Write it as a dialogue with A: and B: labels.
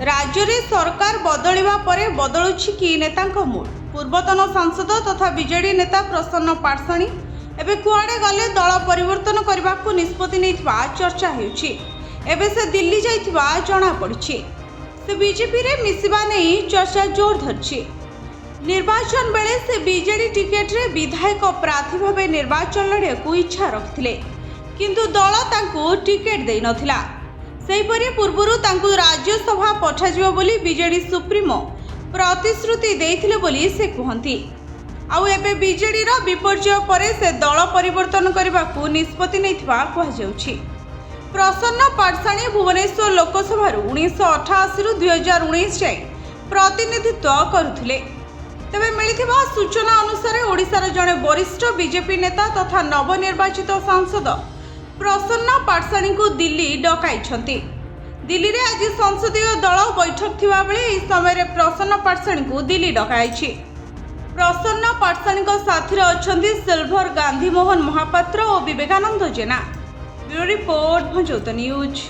A: राज्य रे सरकार बदलिबा परे बदलुछि कि नेतांक मूड। पूर्वतन सांसद तथा बीजेडी नेता प्रसन्न पाटसाणी एबे कुआडे गले दल परिवर्तन करबाकू निष्पत्ति नैथिबा चर्चा हेउछि। एबे से दिल्ली जाइथिबा जणा पड़िछि। से बीजेपी रे मिसिबा नै चर्चा जोर धरछि। निर्वाचन बेले से बीजेडी टिकेट रे विधायक प्रार्थी भाबे निर्वाचन लड़ियाकू इच्छा रखिथिले, किंतु दल तांकू टिकेट देई नथिला। सेहीपरि पूर्वरु तांकू राज्यसभा पठाजिबो बोली बीजेडी सुप्रीमो प्रतिश्रुति देइथिले बोली से कहंती। आउ एबे बीजेडी रो विपर्जय परे से दल परिवर्तन करबाकू निष्पत्ति नैथिबा कह जाउछि। प्रसन्न पाटसाणी भुवनेश्वर लोकसभा 1988 रु 2019 जाए प्रतिनिधित्व करुथिले। तेबे मिलिथिबा सूचना अनुसार ओडिशार जणे वरिष्ठ बीजेपी नेता तथा नवनिर्वाचित सांसद प्रसन्न पाटसाणी को दिल्ली डकाइछंती। दिल्ली रे आज संसदीय दल बैठक थिबा बेले एही समय प्रसन्न पाटसाणी को दिल्ली डकाइछि। प्रसन्न पाटसाणी को साथी अछंती सिल्भर गांधी मोहन महापात्र और विवेकानंद जेना। ब्यूरो रिपोर्ट भंजौत न्यूज।